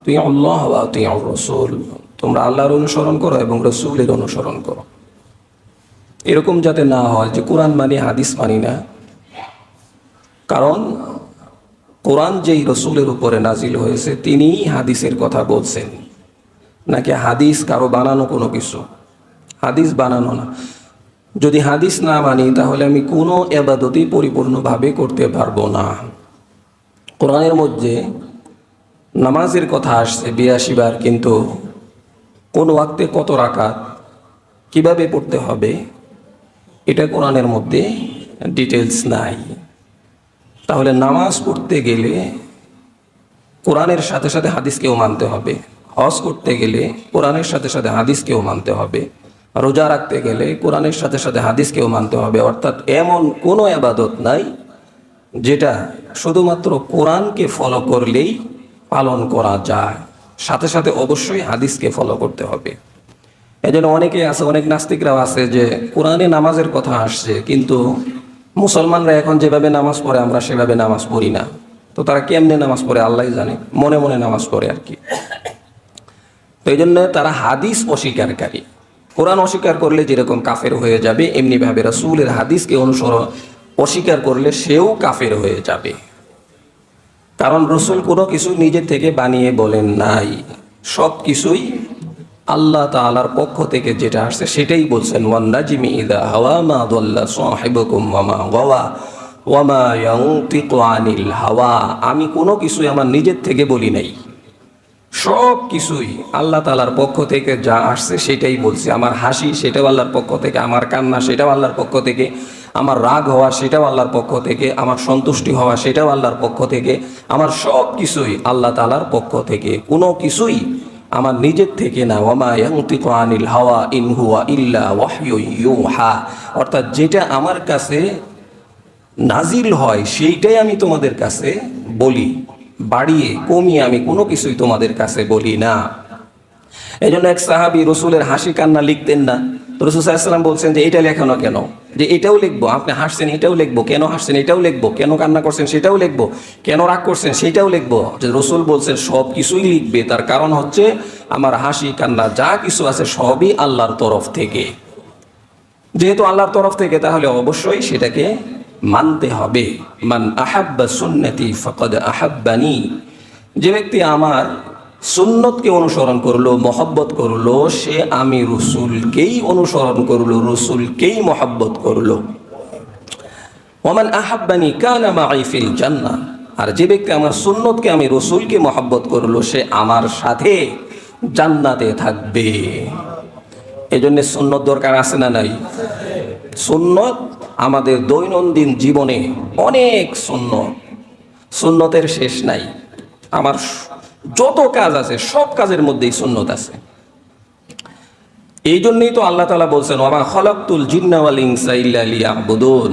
আতিউ আল্লাহ ওয়া আতিউ রাসূল, তোমরা আল্লাহর অনুসরণ করো এবং রাসূলের অনুসরণ করো। এরকম যাতে না হয় যে কোরআন মানি হাদিস মানি না। কারণ কোরআন যেই রসুলের উপরে নাজিল হয়েছে তিনিই হাদিসের কথা বলছেন, নাকি হাদিস কারো বানানো কোনো কিছু। হাদিস বানানো না। যদি হাদিস না মানি তাহলে আমি কোনো ইবাদতই পরিপূর্ণভাবে করতে পারবো না। কোরআনের মধ্যে নামাজের কথা আসছে 82 বার, কিন্তু কোন ওয়াক্তে কত রাকাত কিভাবে পড়তে হবে এটা কোরআনের মধ্যে ডিটেলস নাই। তাহলে নামাজ পড়তে গেলে কোরআনের সাথে সাথে হাদিসকেও মানতে হবে, হজ করতে গেলে কোরআনের সাথে সাথে হাদিসকেও মানতে হবে, রোজা রাখতে গেলে কোরআনের সাথে সাথে হাদিসকেও মানতে হবে। অর্থাৎ এমন কোনো ইবাদত নাই যেটা শুধুমাত্র কোরআনকে ফলো করলেই পালন করা যায়, সাথে সাথে অবশ্যই হাদিসকে ফলো করতে হবে। এজন্য অনেকে আছে, অনেক নাস্তিকরাও আছে যে কোরআনে নামাজের কথা আসছে, কিন্তু মুসলমানরা এখন যেভাবে নামাজ পড়ে আমরা সেভাবে নামাজ পড়ি না। তো তারা কেমনে নামাজ পড়ে আল্লাহই জানে, মনে মনে নামাজ পড়ে আর কি। তো এই জন্য তারা হাদিস অস্বীকারী। কোরআন অস্বীকার করলে যেরকম কাফের হয়ে যাবে, এমনিভাবে রাসূলের হাদিসকে অনুসরণ অস্বীকার করলে সেও কাফের হয়ে যাবে। কারণ রসুল কোনো কিছু নিজের থেকে বানিয়ে বলেন নাই, সব কিছুই আল্লাহ তাআলার পক্ষ থেকে যেটা আসছে সেটাই বলছেন। ওয়ান নাজমি ইযা হাওয়া মা দাল্লা সাহিবুকুম ওয়া মা গাওয়া ওয়া মা ইয়ানতিকু আনিল হাওয়া। আমি কোনো কিছুই আমার নিজের থেকে বলি নাই, সব কিছুই আল্লাহ তাআলার পক্ষ থেকে যা আসছে সেটাই বলছি। আমার হাসি সেটাও আল্লাহর পক্ষ থেকে, আমার কান্না সেটাও আল্লাহর পক্ষ থেকে, আমার রাগ হওয়া সেটাও আল্লাহর পক্ষ থেকে, আমার সন্তুষ্টি হওয়া সেটাও আল্লাহর পক্ষ থেকে, আমার সব কিছুই আল্লাহ তাআলার পক্ষ থেকে, কোনো কিছুই আমার নিজের থেকে না। ওয়ামা ইয়ানতিকু আনিল হাওয়া ইন হুয়া ইল্লা ওয়াহয়ু ইউহা। অর্থাৎ যেটা আমার কাছে নাজিল হয় সেইটাই আমি তোমাদের কাছে বলি, বাড়িয়ে কমিয়ে আমি কোনো কিছুই তোমাদের কাছে বলি না। এই জন্য এক সাহাবী রসুলের হাসি কান্না লিখতেন না। তো রসুল সাল্লাল্লাহু আলাইহি ওয়াসাল্লাম বলছেন যে এটা লেখানো কেন, যে এটাও লিখবো, আপনি হাসছেন এটাও লিখবো, কেন হাসছেন এটাও লিখবো, কেন কান্না করছেন সেটাও লিখবো, কেন রাগ করছেন সেটাও লিখবো। যে রসুল বলছেন সব কিছুই লিখবে, তার কারণ হচ্ছে আমার হাসি কান্না যা কিছু আছে সবই আল্লাহর তরফ থেকে। যেহেতু আল্লাহর তরফ থেকে তাহলে অবশ্যই সেটাকে মানতে হবে। মান আহাব্বা সুন্নতি ফাকাদ আহাব্বানি। যে ব্যক্তি আমার সুন্নতকে অনুসরণ করলো, মহব্বত করলো, সে আমি রসুলকেই অনুসরণ করলো, রসুলকেই মহব্বত করলো। ওমান আহাব্বানি কানা মাই ফিল জান্নাহ। আর যে ব্যক্তি আমার সুন্নতকে, আমি রসুলকে মহব্বত করলো, সে আমার সাথে জান্নাতে থাকবে। এই জন্য সুন্নত দরকার আছে না নাই? সুন্নত আমাদের দৈনন্দিন জীবনে অনেক সুন্নতের শেষ নাই। আমার যত কাজ আছে সব কাজের মধ্যেই সুন্নত আছে। এই জন্যই তো আল্লাহ তাআলা বলছেন ওয়া খালাকতুল জিন্না ওয়াল ইনসা ইল্লা লিয়াবুদুন।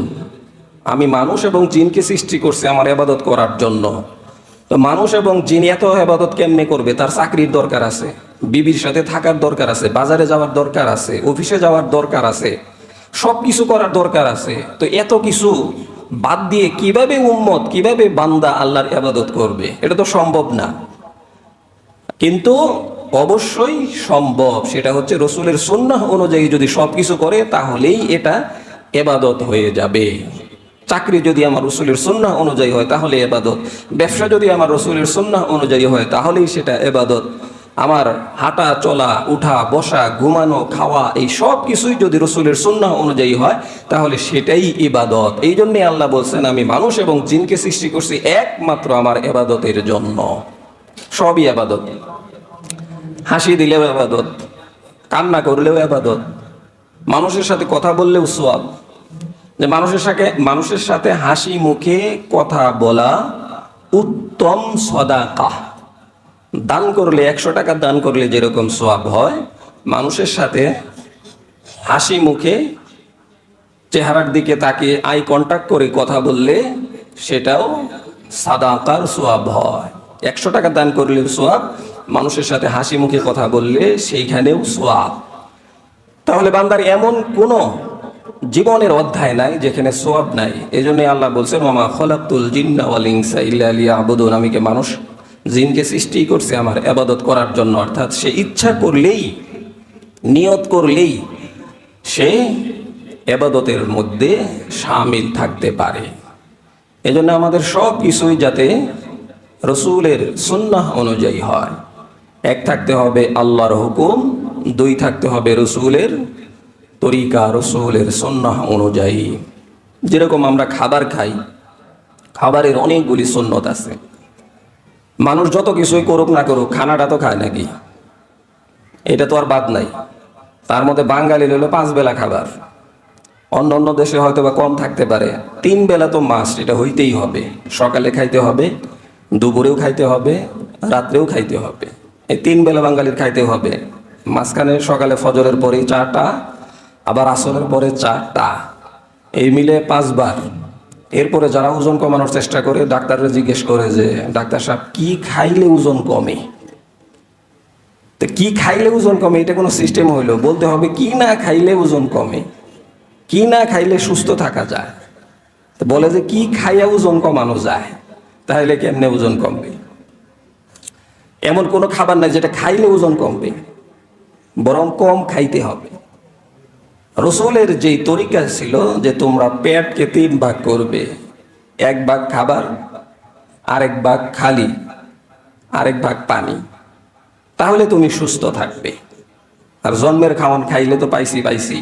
আমি মানুষ এবং জিনকে সৃষ্টি করছি আমার ইবাদত করার জন্য। তো মানুষ এবং জিন এত ইবাদত কেমনে করবে? তার চাকরির দরকার আছে, বিবির সাথে থাকার দরকার আছে, বাজারে যাওয়ার দরকার আছে, অফিসে যাওয়ার দরকার আছে, সব কিছু করার দরকার আছে। তো এত কিছু বাদ দিয়ে কিভাবে উম্মত, কিভাবে বান্দা আল্লাহর ইবাদত করবে? এটা তো সম্ভব না। কিন্তু অবশ্যই সম্ভব, সেটা হচ্ছে রসুলের সুন্নাহ অনুযায়ী যদি সব কিছু করে তাহলেই এটা ইবাদত হয়ে যাবে। চাকরি যদি আমার রসুলের সুন্নাহ অনুযায়ী হয় তাহলে ইবাদত, ব্যবসা যদি আমার রসুলের সুন্নাহ অনুযায়ী হয় তাহলেই সেটা ইবাদত, আমার হাঁটা চলা, উঠা বসা, ঘুমানো, খাওয়া, এই সব কিছুই যদি রসুলের সুন্নাহ অনুযায়ী হয় তাহলে সেটাই ইবাদত। এই জন্যই আল্লাহ বলছেন আমি মানুষ এবং জিনকে সৃষ্টি করছি একমাত্র আমার ইবাদতের জন্য। সবই ইবাদত। হাসি দিলেও ইবাদত, কান্না করলেও ইবাদত, মানুষের সাথে কথা বললেও সওয়াব। যে মানুষের সাথে হাসি মুখে কথা বলা উত্তম সাদাকা। দান করলে 100 টাকা দান করলে যেরকম সওয়াব হয়, মানুষের সাথে হাসি মুখে চেহারার দিকে তাকিয়ে আই কন্টাক্ট করে কথা বললে সেটাও সাদাকার সওয়াব হয়। 100 টাকা দান করলেও সওয়াব, মানুষের সাথে হাসি মুখে কথা বললে সেইখানেও সওয়াব। তাহলে বান্দার এমন কোনো জীবনের অধ্যায় নাই যেখানে সওয়াব নাই। এই জন্য আল্লাহ বলছেন ওয়া মা খালাকতুল জিন্না ওয়াল ইনসা ইল্লা লিয়াবুদুন। আমি মানুষ জিনকে সৃষ্টি করছে আমার ইবাদত করার জন্য, অর্থাৎ সে ইচ্ছা করলেই, নিয়ত করলেই সে ইবাদতের মধ্যে শামিল থাকতে পারে। এজন্য আমাদের সব কিছুই যাতে রসুলের সুন্নাহ অনুযায়ী হয়। এক থাকতে হবে আল্লাহর হুকুম, দুই থাকতে হবে রসুলের তরিকা, রসুলের সুন্নাহ অনুযায়ী। যেরকম আমরা খাবার খাই, খাবারের অনেকগুলি সুন্নত আছে। মানুষ যত কিছুই করুক না করুক, খানাটা তো খায় নাকি? এটা তো আর বাদ নাই। তার মধ্যে বাঙালি হলো 5 বেলা খাবার, অন্য অন্য দেশে হয়তো বা কম থাকতে পারে। 3 বেলা তো মাস্ট, এটা হইতেই হবে। সকালে খাইতে হবে, দুপুরেও খাইতে হবে, রাত্রেও খাইতে হবে। এই 3 বেলা বাঙালির খাইতে হবে। মাঝখানে সকালে ফজরের পরেই 4টা, আবার আসরের পরে 4টা, এই মিলে 5 বার। এরপরে যারা ওজন কমানোর চেষ্টা করে, ডাক্তাররা জিজ্ঞেস করে যে ডাক্তার সাহেব কি খাইলে ওজন কমে? তো কি খাইলে ওজন কমে এটা কোনো সিস্টেম হইলো? বলতে হবে কি না খাইলে ওজন কমে, কি না খাইলে সুস্থ থাকা যায়। তো বলে যে কি খাইয়া ওজন কমানো যায়, তাহলে কেমনে ওজন কমবে? এমন কোনো খাবার নাই যেটা খাইলে ওজন কমবে, বরং কম খাইতে হবে। রসুলের যেই তরিকা ছিল যে তোমরা পেটকে 3 ভাগ করবে, 1 ভাগ খাবার, আরেক ভাগ খালি, আরেক ভাগ পানি, তাহলে তুমি সুস্থ থাকবে। আর জন্মের খাওয়ান খাইলে তো পাইছি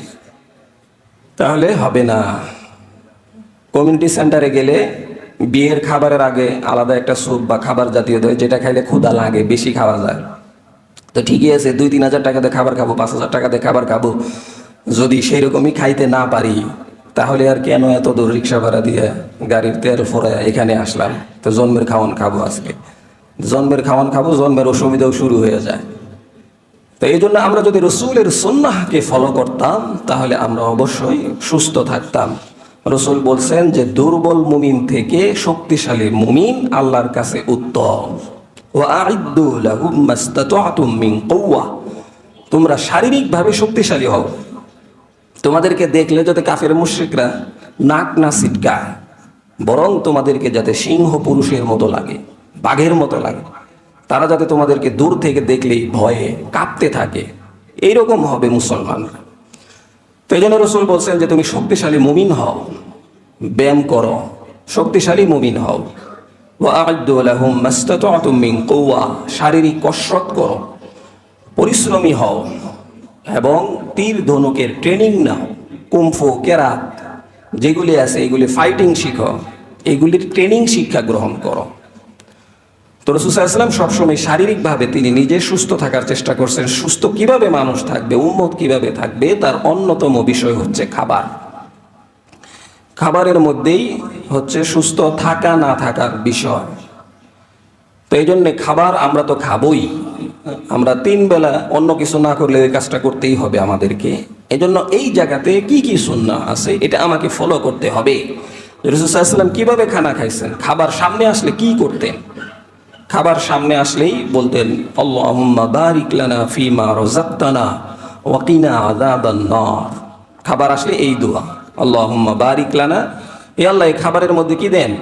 তাহলে হবে না। কমিউনিটি সেন্টারে গেলে বিয়ের খাবারের আগে আলাদা একটা স্যুপ বা খাবার জাতীয় দেয়, যেটা খাইলে ক্ষুধা লাগে, বেশি খাওয়া যায়। তো ঠিকই আছে, 2-3 হাজার টাকা দিয়ে খাবার খাবো, 5 হাজার টাকা দিয়ে খাবার খাবো। যদি সেরকমই খাইতে না পারি, তাহলে আর কেন এত দূর রিক্সা ভাড়া দিয়ে গাড়ির তেল ফোরায় এখানে আসলাম? তো জন্মের খাওয়ান খাবো, আজকে জন্মের খাওয়ান খাবো, জন্মের অসুবিধাও শুরু হয়ে যায়। তো এই জন্য আমরা যদি রসুলের সুন্নাহকে ফলো করতাম, তাহলে আমরা অবশ্যই সুস্থ থাকতাম। রসুল বলছেন যে দুর্বল মুমিন থেকে শক্তিশালী মুমিন আল্লাহর কাছে উত্তম। ওয়া'আইদ্দু লাহুম মাসতাতা'তুম মিন কুওয়া, তোমরা শারীরিকভাবে শক্তিশালী হও। তোমাদেরকে দেখলে যাতে কাফের মুশরিকরা নাক না ছিটকায়, বরং তোমাদেরকে যাতে সিংহ পুরুষের মতো লাগে, বাঘের মতো লাগে। তারা যাতে তোমাদেরকে দূর থেকে দেখলেই ভয়ে কাঁপতে থাকে, এইরকম হবে মুসলমানরা। তো এই জন্য রসুল বলছেন যে তুমি শক্তিশালী মুমিন হও, ব্যায়াম করো, শক্তিশালী মুমিন হও। ওয়া'আইদ্দু লাহুম মাসতাতা'তুম মিন কুওয়া, শারীরিক কসরত করো, পরিশ্রমী হও, এবং তীর ধনুকের ট্রেনিং নাও। কুমফু, কেরাত যেগুলি আছে এগুলি ফাইটিং শিখো, এগুলির ট্রেনিং শিক্ষা গ্রহণ করো। তো রাসূল সাল্লাল্লাহু আলাইহি ওয়াসাল্লাম সবসময় শারীরিকভাবে তিনি নিজে সুস্থ থাকার চেষ্টা করছেন। সুস্থ কিভাবে মানুষ থাকবে, উম্মত কিভাবে থাকবে, তার অন্যতম বিষয় হচ্ছে খাবার। খাবারের মধ্যেই হচ্ছে সুস্থ থাকা না থাকার বিষয়। তো এই জন্যে খাবার আমরা তো খাবই, আমরা 3 বেলা অন্য কিছু না করলে এই কাজটা করতেই হবে আমাদেরকে। এই জন্য এই জায়গাতে কি কি সুন্নাহ আছে এটা আমাকে ফলো করতে হবে। রাসূল সাল্লাল্লাহু আলাইহি ওয়াসাল্লাম কিভাবে খানা খাইছেন, খাবার সামনে আসলে কি করতেন? খাবার সামনে আসলেই বলতেন আল্লাহুম্মা বারিক লানা ফিমা রাযাকতানা ওয়া কিনা আযাবান নার। খাবার আসলে এই দোয়া, আল্লাহুম্মা বারিক লানা, হে আল্লাহ এই খাবারের মধ্যে কি দেন?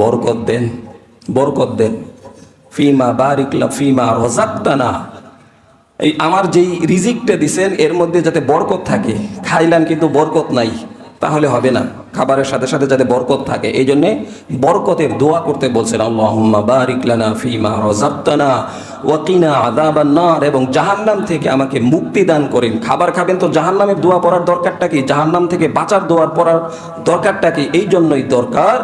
বরকত দেন, বরকত দেন। ফিমা বারিক লা ফিমা রাযাকতানা, এই আমার যেই রিজিকটা দিছেন এর মধ্যে যাতে বরকত থাকে। খাইলাম কিন্তু বরকত নাই, তাহলে হবে না। খাবারের সাথে সাথে যাতে বরকত থাকে, এই জন্যে বরকতের দোয়া করতে বলছেন আল্লাহুম্মা বারিক লানা ফিমা রাযাকতানা ওয়া কিনা আযাবান নার, এবং জাহান্নাম থেকে আমাকে মুক্তি দান করেন। খাবার খাবেন তো জাহান্নামের দোয়া পড়ার দরকারটা কি? জাহান্নাম থেকে বাঁচার দোয়া পড়ার দরকারটা কি? এই জন্যই দরকার,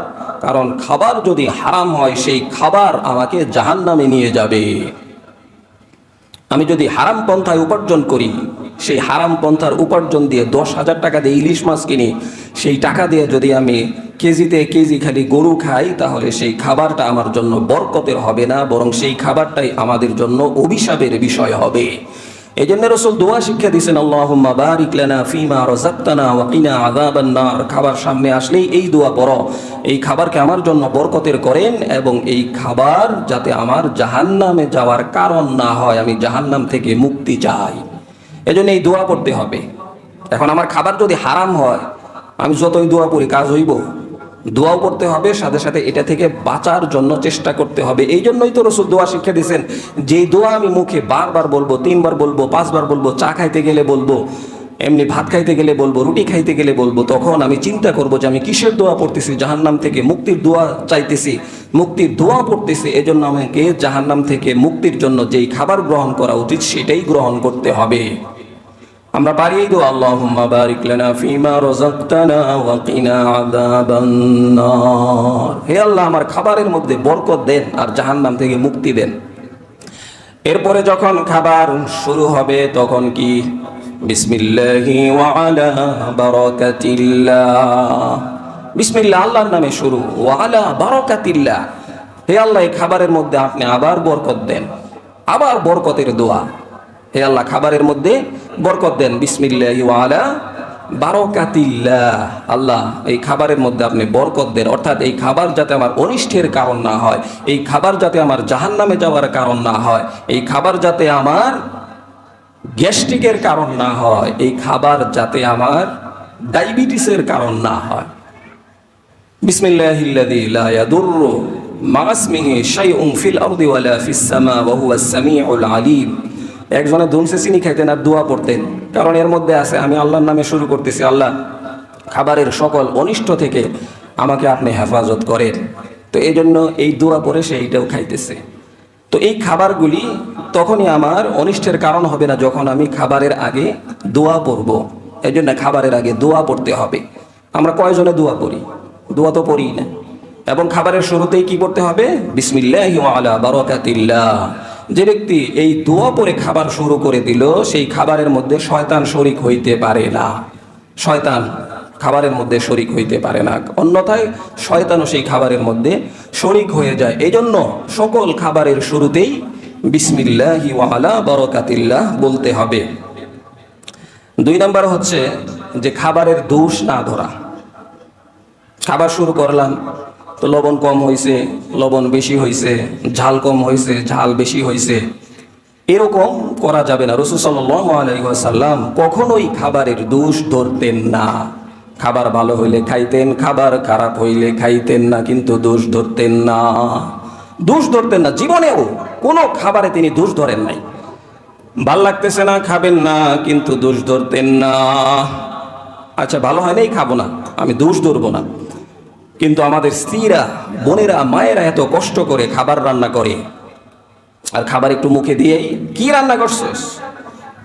কারণ খাবার যদি হারাম হয় সেই খাবার আমাকে জাহান্নামে নিয়ে যাবে। আমি যদি হারাম পন্থায় উপার্জন করি, সেই হারাম পন্থার উপার্জন দিয়ে 10,000 টাকা দিয়ে ইলিশ মাছ কিনি, সেই টাকা দিয়ে যদি আমি কেজিতে কেজি খালি গরু খাই, তাহলে সেই খাবারটা আমার জন্য বরকতের হবে না, বরং সেই খাবারটাই আমাদের জন্য অভিশাপের বিষয় হবে। এই জন্য রাসূল দোয়া শিক্ষা দিয়েছেন আল্লাহুম্মা বারিক লানা ফিমা রাযাকতানা ওয়া কিনা আযাবান নার। খাবার সামনে আসলেই এই দোয়া পড়ো, এই খাবারকে আমার জন্য বরকতের করেন, এবং এই খাবার যাতে আমার জাহান্নামে যাওয়ার কারণ না হয়, আমি জাহান্নাম থেকে মুক্তি চাই। এজন্য এই দোয়া পড়তে হবে। এখন আমার খাবার যদি হারাম হয়, আমি যতই দোয়া পড়ি কাজ হইব? দোয়াও করতে হবে, সাথে সাথে এটা থেকে বাঁচার জন্য চেষ্টা করতে হবে। এই জন্যই তো রাসূল দোয়া শিক্ষা দিয়েছেন, যেই দোয়া আমি মুখে বারবার বলবো, 3 বার বলবো, 5 বার বলবো, চা খাইতে গেলে বলবো, এমনি ভাত খাইতে গেলে বলবো, রুটি খাইতে গেলে বলবো, তখন আমি চিন্তা করব যে আমি কিসের দোয়া পড়তেছি, জাহান্নাম থেকে মুক্তির দোয়া চাইতেছি, মুক্তির দোয়া পড়তেছি। এজন্য আমাকে জাহান্নাম থেকে মুক্তির জন্য যেই খাবার গ্রহণ করা উচিত সেটাই গ্রহণ করতে হবে। আমরা পারি এই দোয়া, আল্লাহুম্মা বারিক লানা ফীমা রাযাকতানা ওয়া কিনা আযাবান নার। হে আল্লাহ, আমার খাবারের মধ্যে বরকত দেন আর জাহান্নাম থেকে মুক্তি দেন। এরপরে যখন খাবার শুরু হবে তখন কি বিসমিল্লাহি ওয়া আলা বারাকাতিল্লাহ, বিসমিল্লাহ আল্লাহর নামে শুরু, ওয়া আলা বারাকাতিল্লাহ, হে আল্লাহ এই খাবারের মধ্যে আপনি আবার বরকত দেন, আবার বরকতের দোয়া, হে আল্লাহ খাবারের মধ্যে বরকত দেন, বিসমিল্লাহি ওয়া আলা বারাকাতিল্লাহ, আল্লাহ এই খাবারের মধ্যে আপনি বরকত দেন। অর্থাৎ এই খাবার যাতে আমার অনিষ্টের কারণ না হয়, এই খাবার যাতে আমার জাহান্নামে যাওয়ার কারণ না হয়, এই খাবার যাতে আমার গ্যাস্ট্রিকের কারণ না হয়, এই খাবার যাতে আমার ডায়াবেটিসের কারণ না হয়। বিসমিল্লাহিল্লাযী লা ইয়াদুররু মা ইসমিহি শাইউন ফিল আরদি ওয়ালা ফিস সামা ওয়া হুয়াস সামিউল আলীম। একজনে ধুমসে চিনি খাইতেন আর দোয়া পড়তেন, কারণ এর মধ্যে আছে আমি আল্লাহর নামে শুরু করতেছি, আল্লাহ খাবারের সকল অনিষ্ট থেকে আমাকে আপনি হেফাজত করেন। তো এই জন্য এই দোয়া পড়ে সে এইটাও খাইতেছে। তো এই খাবারগুলি তখনই আমার অনিষ্টের কারণ হবে না যখন আমি খাবারের আগে দোয়া পড়ব। এই জন্য খাবারের আগে দোয়া পড়তে হবে। আমরা কয়জনে দোয়া পড়ি? দোয়া তো পড়ি না। এবং খাবারের শুরুতেই কি করতে হবে? বিসমিল্লাহি ওয়া আলা বারাকাতিল্লাহ। যে ব্যক্তি এই দোয়া পড়ে খাবার শুরু করে দিল, সেই খাবারের মধ্যে শয়তান শরীক হইতে পারে না। শয়তান খাবারের মধ্যে শরীক হইতে পারে না, অন্যথায় শয়তানও সেই খাবারের মধ্যে শরীক হয়ে যায়। এই জন্য সকল খাবারের শুরুতেই বিসমিল্লাহি ওয়া আলা বারাকাতিল্লাহ বলতে হবে। 2 নাম্বার হচ্ছে যে খাবারের দোষ না ধরা। খাবার শুরু করলাম তো লবণ কম হয়েছে, লবণ বেশি হয়েছে, ঝাল কম হয়েছে, ঝাল বেশি হয়েছে, এরকম করা যাবে না। রাসূল সাল্লাল্লাহু আলাইহি ওয়াসাল্লাম কখনোই খাবারের দোষ ধরতেন না। খাবার ভালো হইলে খাইতেন, খাবার খারাপ হইলে খাইতেন না, কিন্তু দোষ ধরতেন না। দোষ ধরতেন না, জীবনেও কোনো খাবারে তিনি দোষ ধরেন নাই। ভাল লাগতেছে না খাবেন না, কিন্তু দোষ ধরতেন না। আচ্ছা ভালো হয় নাই, খাবো না, আমি দোষ ধরবো না। কিন্তু আমাদের স্ত্রীরা, বোনেরা, মায়েরা এত কষ্ট করে খাবার রান্না করে, আর খাবার একটু মুখে দিয়েই কি রান্না করছিস,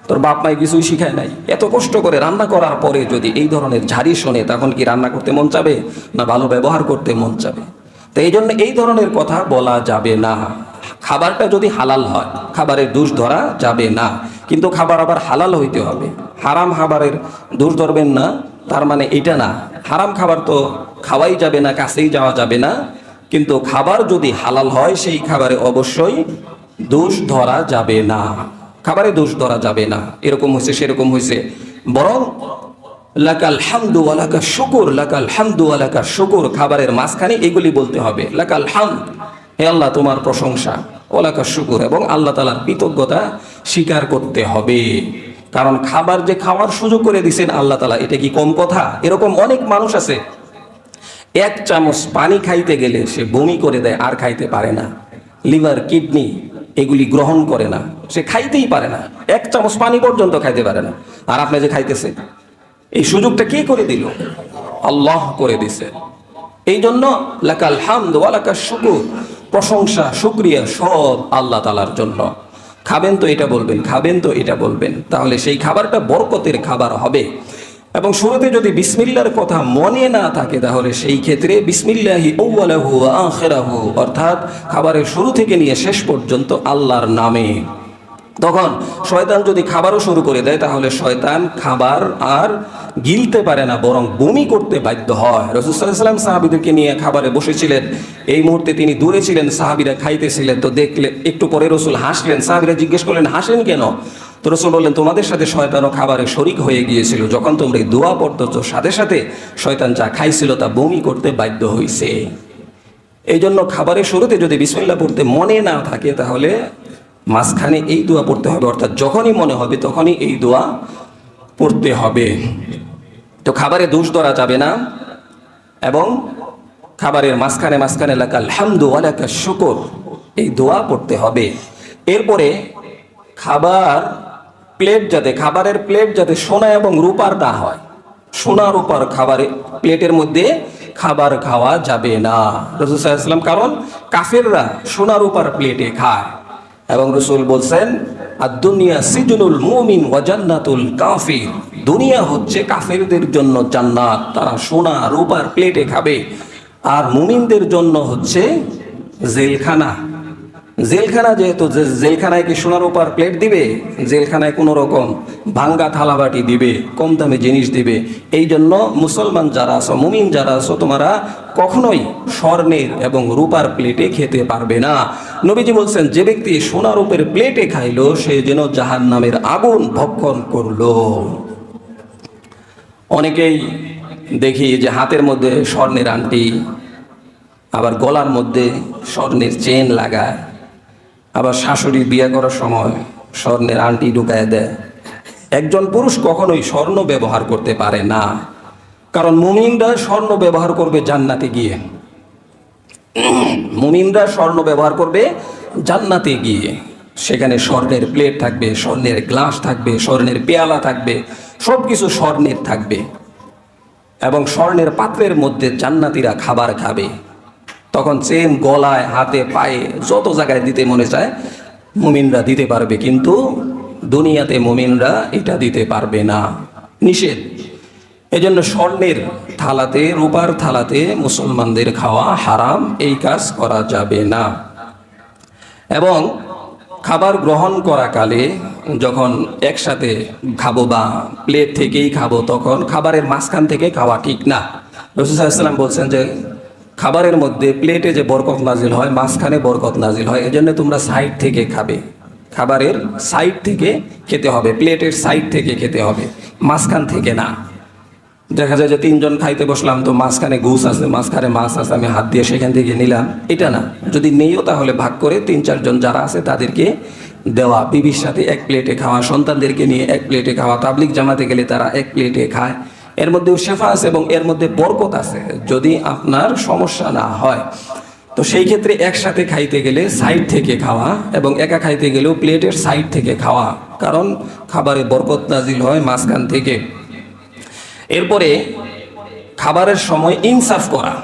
তোর বাপ মাই কিছুই শিখায় নাই। এত কষ্ট করে রান্না করার পরে যদি এই ধরনের ঝাড়ি শোনে, তখন কি রান্না করতে মন চাবে না ভালো ব্যবহার করতে মন চাবে? তো এই জন্য এই ধরনের কথা বলা যাবে না। খাবারটা যদি হালাল হয়, খাবারের দোষ ধরা যাবে না, কিন্তু খাবার আবার হালাল হইতে হবে। হারাম খাবারের দোষ ধরবেন না তার মানে এটা না। হারাম খাবার তো খাওয়াই যাবে না, কাছেই যাওয়া যাবে না, কিন্তু খাবার যদি হালাল হয় সেই খাবারে অবশ্যই দোষ ধরা যাবে না। খাবারে দোষ ধরা যাবে না, এরকম হয়েছে সেরকম হয়েছে, বরং লাকাল হামদু ওয়া লাকাশ শুকুর, লাকাল হামদু ওয়া লাকাশ শুকুর, খাবারের মাঝখানে এগুলি বলতে হবে। লাকাল হামদ, হে আল্লাহ তোমার প্রশংসা, ওয়া লাকাশ শুকুর, এবং আল্লাহ তাআলার কৃতজ্ঞতা স্বীকার করতে হবে। কারণ খাবার যে খাওয়ার সুযোগ করে দিয়েছেন আল্লাহ তাআলা, এটা কি কম কথা? এরকম অনেক মানুষ আছে, 1 চামচ পানি খাইতে গেলে সে বমি করে দেয়, আর খাইতে পারে না। লিভার, কিডনি এগুলি গ্রহণ করে না, সে খাইতেই পারে না, 1 চামচ পানি পর্যন্ত খাইতে পারে না। আর আপনি যে খাইতেছে, এই সুযোগটা কে করে দিল? আল্লাহ করে দিছে। এই জন্য লাকাল হামদ ওয়া লাকাশ শুকুর, প্রশংসা শুকরিয়া সব আল্লাহ তাআলার জন্য। খাবেন তো এটা বলবেন, খাবেন তো এটা বলবেন, তাহলে সেই খাবারটা বরকতের খাবার হবে। এবং শুরুতে যদি বিসমিল্লাহর কথা মনে না থাকে, তাহলে সেই ক্ষেত্রে বিসমিল্লাহি আউয়ালাহু ওয়া আখিরাহু, অর্থাৎ খাবারের শুরু থেকে নিয়ে শেষ পর্যন্ত আল্লাহর নামে। তখন শয়তান যদি খাবারও শুরু করে দেয়, তাহলে শয়তান খাবার আর গিলতে পারে না, বরং বমি করতে বাধ্য হয়। রাসূল সাল্লাল্লাহু আলাইহি ওয়াসাল্লাম সাহাবীদেরকে নিয়ে খাবারে বসেছিলেন, এই মুহূর্তে তিনি দূরে ছিলেন, সাহাবীরা খাইতেছিলেন। তো দেখলে একটু পরে রাসূল হাসলেন, সাহাবীরা জিজ্ঞেস করলেন হাসেন কেন? তো রাসূল বললেন, তোমাদের সাথে শয়তানও খাবারে শরীক হয়ে গিয়েছিল, যখন তোমরা এই দোয়া পড়তেছো সাথে সাথে শয়তান যা খাইছিল তা বমি করতে বাধ্য হয়েছে। এই জন্য খাবারের শুরুতে যদি বিসমিল্লাহ পড়তে মনে না থাকে, তাহলে মাঝখানে এই দোয়া পড়তে হবে, অর্থাৎ যখনই মনে হবে তখনই এই দোয়া পড়তে হবে। তো খাবারে দোষ ধরা যাবে না, এবং খাবারের মাঝখানে মাঝখানে লাকাল হামদু ওয়া লাকাশ শুকর, এই দোয়া পড়তে হবে। এরপরে খাবারের প্লেট যাতে সোনা এবং রূপার না হয়, সোনা রূপার খাবারের প্লেটের মধ্যে খাবার খাওয়া যাবে না রাসূল সাল্লাল্লাহু আলাইহি ওয়াসাল্লাম, কারণ কাফেররা সোনা রূপার প্লেটে খায়। এবং রাসূল বলছেন আদ-দুনিয়া সিজনুল মুমিন ওয়া জান্নাতুল কাফির, দুনিয়া হচ্ছে কাফেরদের জন্য জান্নাত, তারা সোনা রূপার প্লেটে খাবে। আর মুমিনদের জন্য হচ্ছে জেলখানা। জেলখানা যেহেতু, জেলখানায় কি সোনার উপর প্লেট দিবে? জেলখানায় কোনো রকম ভাঙ্গা থালাবাটি দিবে, কম দামে জিনিস দিবে। এই জন্য মুসলমান যারা আছো, মুমিন যারা আছো, তোমরা কখনোই স্বর্ণের এবং রূপার প্লেটে খেতে পারবে না। নবীজি বলছেন যে ব্যক্তি সোনা রূপের প্লেটে খাইলো সে যেন জাহান্নামের আগুন ভক্ষণ করলো। অনেকেই দেখি যে হাতের মধ্যে স্বর্ণের আংটি, আবার গলার মধ্যে স্বর্ণের চেন লাগায়, আবার শাশুড়ি বিয়ে করার সময় স্বর্ণের আংটি ঢুকায় দেয়। একজন পুরুষ কখনোই স্বর্ণ ব্যবহার করতে পারে না, কারণ মুমিনরা স্বর্ণ ব্যবহার করবে জান্নাতে গিয়ে। মুমিনরা স্বর্ণ ব্যবহার করবে জান্নাতে গিয়ে, সেখানে স্বর্ণের প্লেট থাকবে, স্বর্ণের গ্লাস থাকবে, স্বর্ণের পেয়ালা থাকবে, সব কিছু স্বর্ণের থাকবে। এবং স্বর্ণের পাত্রের মধ্যে জান্নাতীরা খাবার খাবে। তখন চেন গলায়, হাতে, পায়ে, যত জায়গায় দিতে মনে চায় মুমিনরা দিতে পারবে, কিন্তু দুনিয়াতে মুমিনরা এটা দিতে পারবে না, নিষেধ। এজন্য স্বর্ণের থালাতে, রূপার থালাতে মুসলমানদের খাওয়া হারাম, এই কাজ করা যাবে না। এবং খাবার গ্রহণ করাকালে যখন একসাথে খাবো বা প্লেট থেকেই খাবো, তখন খাবারের মাঝখান থেকে খাওয়া ঠিক না। রাসূল সাল্লাল্লাহু আলাইহি ওয়াসাল্লাম বলছেন যে খাবারের মধ্যে, প্লেটে যে বরকত নাজিল হয়, মাঝখানে বরকত নাজিল হয়। এজন্য তোমরা সাইড থেকে খাবে, খাবারের সাইড থেকে খেতে হবে, প্লেটের সাইড থেকে খেতে হবে, মাঝখান থেকে না। দেখা যায় যে 3 জন খাইতে বসলাম, তো মাঝখানে ঘুষ আছে, মাঝখানে মাছ আছে, আমি হাত দিয়ে সেখান থেকে নিলাম, এটা না। যদি নেইও তাহলে ভাগ করে 3-4 জন যারা আছে তাদেরকে দেওয়া, বিবির সাথে এক প্লেটে খাওয়া, সন্তানদেরকে নিয়ে এক প্লেটে খাওয়া, তাবলিগ জামাতে গেলে তারা এক প্লেটে খায়। এর মধ্যেও শেফা আছে এবং এর মধ্যে বরকত আছে, যদি আপনার সমস্যা না হয়। তো সেই ক্ষেত্রে একসাথে খাইতে গেলে সাইড থেকে খাওয়া, এবং একা খাইতে গেলেও প্লেটের সাইড থেকে খাওয়া, কারণ খাবারে বরকত নাজিল হয় মাঝখান থেকে। এরপরে খাবারের সময় ইনসাফ করা,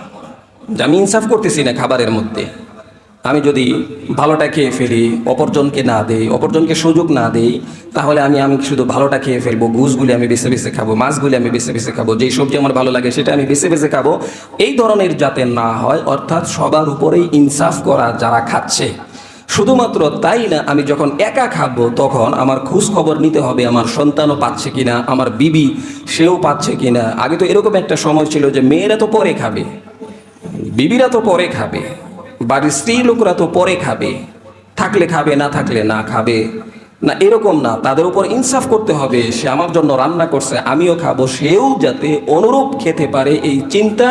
যে আমি ইনসাফ করতেছি না খাবারের মধ্যে, আমি যদি ভালোটা খেয়ে ফেলি, অপরজনকে না দেই, অপরজনকে সুযোগ না দেই, তাহলে আমি শুধু ভালোটা খেয়ে ফেলবো, ঘুষগুলি আমি বেছে বেছে খাবো, মাছগুলি আমি বেছে বেছে খাবো, যেই সবজি আমার ভালো লাগে সেটা আমি বেছে বেছে খাবো, এই ধরনের যাতে না হয়। অর্থাৎ সবার উপরেই ইনসাফ করা যারা খাচ্ছে। শুধুমাত্র তাই না, আমি যখন একা খাবো তখন আমার খোঁজ খবর নিতে হবে, আমার সন্তানও পাচ্ছে কিনা, আমার বিবি সেও পাচ্ছে কিনা। আগে তো এরকম একটা সময় ছিল যে মেয়েরা তো পরে খাবে, বিবিরা তো পরে খাবে, বাড়ির স্ত্রী লোকরা তো পরে খাবে, থাকলে খাবে, না থাকলে না খাবে না, এরকম না। তাদের উপর ইনসাফ করতে হবে, সে আমার জন্য রান্না করছে, আমিও খাবো, সেও যাতে অনুরূপ খেতে পারে, এই চিন্তা,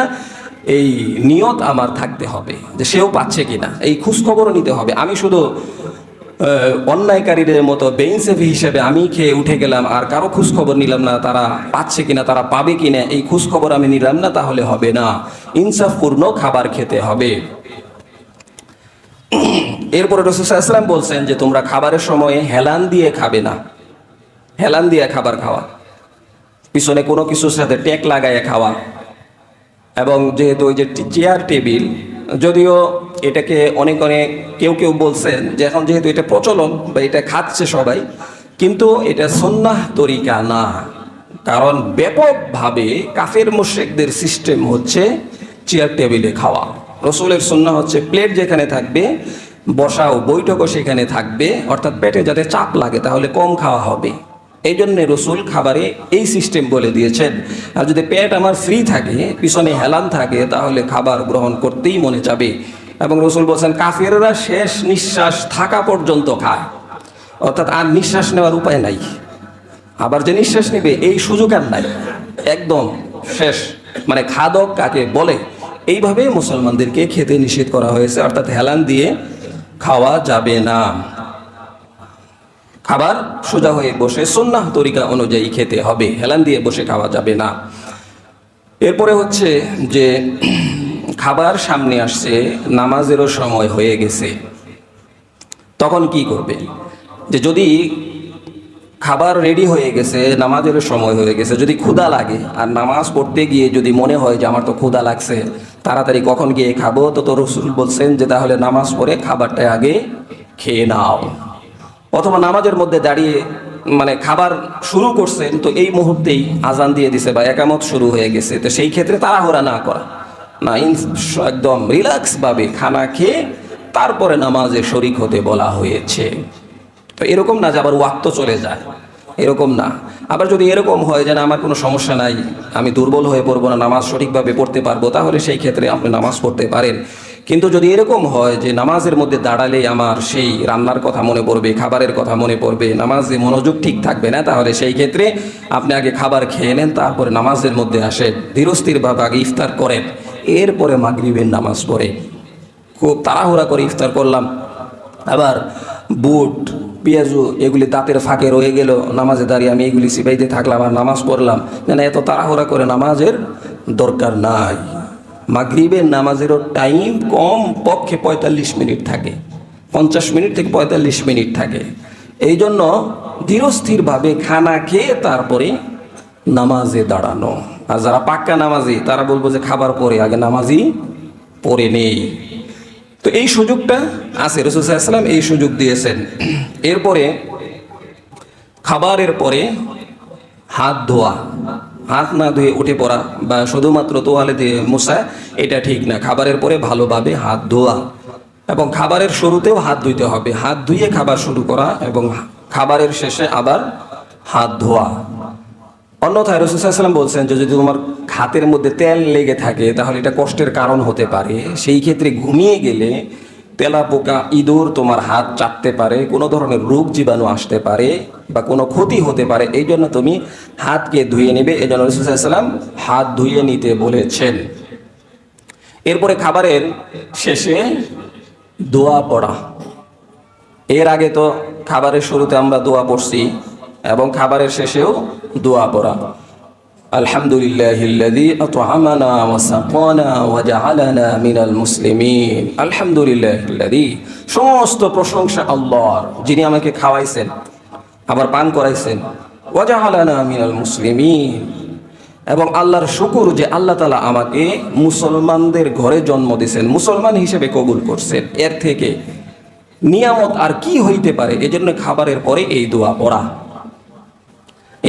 এই নিয়ত আমার থাকতে হবে যে সেও পাচ্ছে কিনা, এই খোঁজখবরও নিতে হবে। আমি শুধু অন্যায়কারীদের মতো বেইনসাফি হিসেবে আমি খেয়ে উঠে গেলাম আর কারো খোঁজখবর নিলাম না, তারা পাচ্ছে কিনা, তারা পাবে কিনা, এই খোঁজখবর আমি নিলাম না, তাহলে হবে না। ইনসাফপূর্ণ খাবার খেতে হবে। এরপরে রাসূল সাল্লাল্লাহু আলাইহি ওয়াসাল্লাম বলছেন যে তোমরা খাবারের সময় হেলান দিয়ে খাবে না। হেলান দিয়ে খাবার খাওয়া, পিছনে কোনো কিছুর সাথে টেক লাগাইয়া খাওয়া, এবং যেহেতু ওই যে চেয়ার টেবিল, যদিও এটাকে অনেক কেউ বলছেন যে এখন যেহেতু এটা প্রচলন বা এটা খাচ্ছে সবাই, কিন্তু এটা সুন্নাহ তরিকা না। কারণ ব্যাপকভাবে কাফের মুশরিকদের সিস্টেম হচ্ছে চেয়ার টেবিলে খাওয়া। রসুলের সুন্নাহ হচ্ছে প্লেট যেখানে থাকবে, বসাও বৈঠকও সেখানে থাকবে, অর্থাৎ পেটে যাতে চাপ লাগে, তাহলে কম খাওয়া হবে। এই জন্যে রসুল খাবারে এই সিস্টেম বলে দিয়েছেন। আর যদি পেট আমার ফ্রি থাকে, পিছনে হেলান থাকে, তাহলে খাবার গ্রহণ করতেই মনে যাবে। এবং রসুল বলছেন কাফেররা শেষ নিঃশ্বাস থাকা পর্যন্ত খায়, অর্থাৎ আর নিঃশ্বাস নেওয়ার উপায় নাই, আবার যে নিঃশ্বাস নেবে এই সুযোগ আর নাই, একদম শেষ, মানে খাদক কাকে বলে, এইভাবে মুসলমানদেরকে খেতে নিষেধ করা হয়েছে। অর্থাৎ হেলান দিয়ে খাওয়া যাবে না, খাবার সোজা হয়ে বসে সুন্নাহ তরিকা অনুযায়ী খেতে হবে, হেলান দিয়ে বসে খাওয়া যাবে না। এরপরে হচ্ছে যে খাবার সামনে আসছে, নামাজেরও সময় হয়ে গেছে, তখন কি করবে? যে যদি খাবার রেডি হয়ে গেছে, নামাজেরও সময় হয়ে গেছে, যদি ক্ষুধা লাগে আর নামাজ পড়তে গিয়ে যদি মনে হয় যে আমার তো ক্ষুধা লাগছে, তাড়াতাড়ি কখন গিয়ে খাবো, তো রসুল বলছেন যে তাহলে নামাজ পড়ে খাবারটা আগে খেয়ে নাও। অথবা নামাজের মধ্যে দাঁড়িয়ে মানে খাবার শুরু করছেন, তো এই মুহূর্তেই আজান দিয়ে দিছে বা একামত শুরু হয়ে গেছে, তো সেই ক্ষেত্রে তাড়াহুড়া না করা, না একদম রিল্যাক্স ভাবে খানা খেয়ে তারপরে নামাজে শরিক হতে বলা হয়েছে। তো এরকম না যে আবার ওয়াক্ত চলে যায়, এরকম না। আবার যদি এরকম হয় যে না আমার কোনো সমস্যা নাই, আমি দুর্বল হয়ে পড়বো না, নামাজ সঠিকভাবে পড়তে পারবো, তাহলে সেই ক্ষেত্রে আপনি নামাজ পড়তে পারেন। কিন্তু যদি এরকম হয় যে নামাজের মধ্যে দাঁড়ালেই আমার সেই রান্নার কথা মনে পড়বে, খাবারের কথা মনে পড়বে, নামাজে মনোযোগ ঠিক থাকবে না, তাহলে সেই ক্ষেত্রে আপনি আগে খাবার খেয়ে নেন, তারপরে নামাজের মধ্যে আসেন, ধীরস্থিরভাবে আগে ইফতার করেন, এরপরে মাগরিবের নামাজ পড়ে। খুব তাড়াহুড়া করে ইফতার করলাম, আবার বুট পেঁয়াজু এগুলি দাঁতের ফাঁকে রয়ে গেল, নামাজে দাঁড়িয়ে আমি এগুলি সিপাইতে থাকলাম আর নামাজ পড়লাম, যেন এত তাড়াহুড়া করে নামাজের দরকার নাই। মাগরিবের নামাজেরও টাইম কম পক্ষে 45 মিনিট থাকে, 50 মিনিট থেকে 45 মিনিট থাকে। এই জন্য ধীরস্থিরভাবে খানা খেয়ে তারপরে নামাজে দাঁড়ানো। আর যারা পাক্কা নামাজি তারা বলবো যে খাবার পরে আগে নামাজই পড়ে নেই। তো এই সুযোগটা আছে, রাসূল সাল্লাল্লাহু আলাইহি ওয়াসাল্লাম এই সুযোগ দিয়েছেন। এরপরে খাবারের পরে হাত ধোয়া, হাত না ধুয়ে উঠে পড়া বা শুধুমাত্র তোয়ালে দিয়ে মোছা, এটা ঠিক না। খাবারের পরে ভালোভাবে হাত ধোয়া এবং খাবারের শুরুতেও হাত ধুইতে হবে, হাত ধুয়ে খাবার শুরু করা এবং খাবারের শেষে আবার হাত ধোয়া। অন্যথায় রাসূল সাল্লাল্লাহু আলাইহি ওয়াসাল্লাম বলছেন যে যদি তোমার হাতের মধ্যে তেল লেগে থাকে তাহলে এটা কষ্টের কারণ হতে পারে। সেই ক্ষেত্রে ঘুমিয়ে গেলে তেলাপোকা, ইঁদুর তোমার হাত চাটতে পারে, কোনো ধরনের রোগ জীবাণু আসতে পারে বা কোনো ক্ষতি হতে পারে। এই জন্য তুমি হাতকে ধুয়ে নেবে, এই জন্য রাসূল সাল্লাল্লাহু আলাইহি ওয়াসাল্লাম হাত ধুয়ে নিতে বলেছেন। এরপরে খাবারের শেষে দোয়া পড়া। এর আগে তো খাবারের শুরুতে আমরা দোয়া পড়ছি এবং খাবারের শেষেও দোয়া পড়া। আলহামদুলিল্লাহিল্লাযী আত'আমানা ওয়া সাকানা ওয়া জাআলানা মিনাল মুসলিমিন। আলহামদুলিল্লাহিল্লাযী, সমস্ত প্রশংসা আল্লাহর, যিনি আমাকে খাওয়াইছেন আবার পান করাইছেন, ওয়া জাআলানা মিনাল মুসলিমিন, এবং আল্লাহর শুকর যে আল্লাহ তাআলা আমাকে মুসলমানদের ঘরে জন্ম দিয়েছেন, মুসলমান হিসেবে কবুল করছেন। এর থেকে নিয়ামত আর কি হইতে পারে? এজন্য খাবারের পরে এই দোয়া পড়া।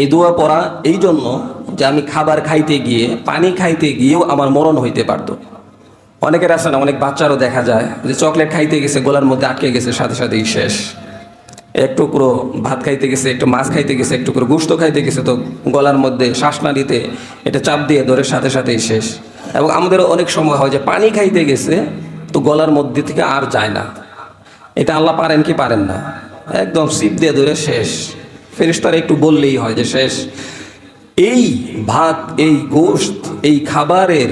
এই দোয়া পড়া এই জন্য যে আমি খাবার খাইতে গিয়ে, পানি খাইতে গিয়েও আমার মরণ হইতে পারতো। অনেকের আছে না, অনেক বাচ্চারও দেখা যায় যে চকলেট খাইতে গেছে, গলার মধ্যে আটকে গেছে, সাথে সাথেই শেষ। এক টুকরো ভাত খাইতে গেছে, একটু মাছ খাইতে গেছে, এক টুকরো গোশত খাইতে গেছে, তো গলার মধ্যে শ্বাস না দিতে এটা চাপ দিয়ে ধরে সাথে সাথেই শেষ। এবং আমাদেরও অনেক সময় হয় যে পানি খাইতে গেছে, তো গলার মধ্যে থেকে আর যায় না। এটা আল্লাহ পারেন কি পারেন না, একদম সিপ দিয়ে ধরে শেষ। ফেরেশতারা একটু বললেই হয় যে শেষ। এই ভাত, এই গোশত, এই খাবারের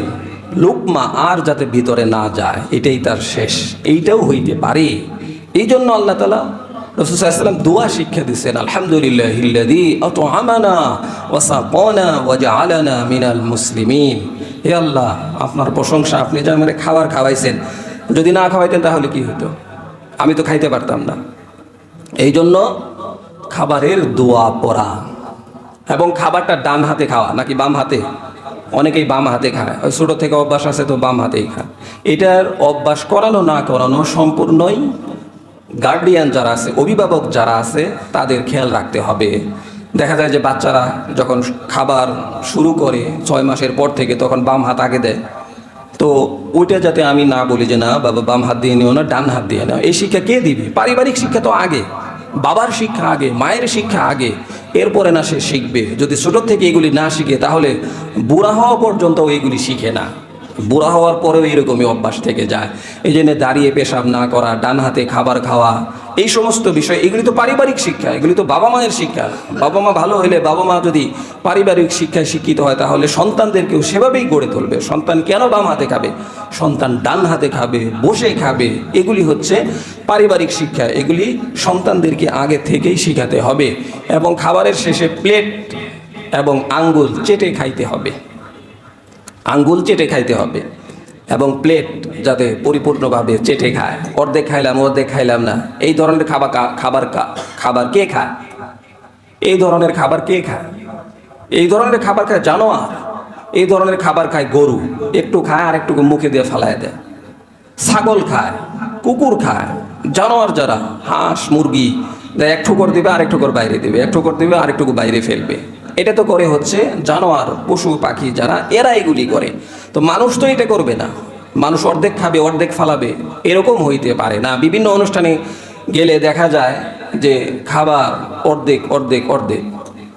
লুকমা আর যাতে ভিতরে না যায়, এটাই তার শেষ, এইটাও হইতে পারে। এই জন্য আল্লাহ তাআলা রাসূল সাল্লাল্লাহু আলাইহি ওয়াসাল্লাম দোয়া শিক্ষা দিয়েছেন, আলহামদুলিল্লাহিল্লাযী আত'আমানা ওয়া সাকানা ওয়া জাআলানা মিনাল মুসলিমিন। হে আল্লাহ, আপনার প্রশংসা, আপনি যে আমাদের খাবার খাওয়াইছেন, যদি না খাওয়াইতেন তাহলে কি হতো? আমি তো খাইতে পারতাম না। এই জন্য খাবারের দোয়া পড়া এবং খাবারটা ডান হাতে খাওয়া নাকি বাম হাতে? অনেকেই বাম হাতে খায়, ওই ছোটো থেকে অভ্যাস আছে তো বাম হাতেই খায়। এটার অভ্যাস করানো না করানো সম্পূর্ণই গার্ডিয়ান যারা আছে, অভিভাবক যারা আছে তাদের খেয়াল রাখতে হবে। দেখা যায় যে বাচ্চারা যখন খাবার শুরু করে 6 মাসের পর থেকে, তখন বাম হাত আগে দেয়। তো ওইটা যাতে আমি না বলি যে না বাবা বাম হাত দিয়ে নিও না, ডান হাত দিয়ে নাও, এই শিক্ষা কে দিবে? পারিবারিক শিক্ষা তো আগে, বাবার শিক্ষা আগে, মায়ের শিক্ষা আগে, এরপরে না সে শিখবে। যদি ছোটোর থেকে এগুলি না শিখে তাহলে বুড়া হওয়া পর্যন্ত এইগুলি শিখে না, বুড়া হওয়ার পরেও এরকমই অভ্যাস থেকে যায়। এই জন্য দাঁড়িয়ে পেশাব না করা, ডান হাতে খাবার খাওয়া, এই সমস্ত বিষয়, এগুলি তো পারিবারিক শিক্ষা, এগুলি তো বাবা মায়ের শিক্ষা। বাবা মা ভালো হলে, বাবা মা যদি পারিবারিক শিক্ষায় শিক্ষিত হয়, তাহলে সন্তানদেরকেও সেভাবেই গড়ে তুলবে। সন্তান কেন বাম হাতে খাবে? সন্তান ডান হাতে খাবে, বসে খাবে। এগুলি হচ্ছে পারিবারিক শিক্ষা, এগুলি সন্তানদেরকে আগে থেকেই শিখাতে হবে। এবং খাবারের শেষে প্লেট এবং আঙ্গুল চেটে খাইতে হবে, আঙ্গুল চেটে খাইতে হবে। এবং প্লেট যাতে পরিপূর্ণভাবে চেটে খায়, অর্ধেক খাইলাম না, এই ধরনের খাবার কে খায়? এই ধরনের খাবার কে খায়? এই ধরনের খাবার খায় জানোয়ার। এই ধরনের খাবার খায় গরু, একটু খায় আর একটু মুখে দিয়ে ফালায় দেয়। ছাগল খায়, কুকুর খায়, জানোয়ার যারা হাঁস মুরগি এক ঠুকর দিবে আরেক ঠুকর বাইরে দিবে, এক ঠুকর দিবে আরেকটুকু বাইরে ফেলবে। এটা তো করে হচ্ছে জানোয়ার, পশু পাখি যারা, এরা এগুলি করে। তো মানুষ তো এটা করবে না। মানুষ অর্ধেক খাবে অর্ধেক ফালাবে, এরকম হইতে পারে না। বিভিন্ন অনুষ্ঠানে গেলে দেখা যায় যে খাবার অর্ধেক অর্ধেক অর্ধেক,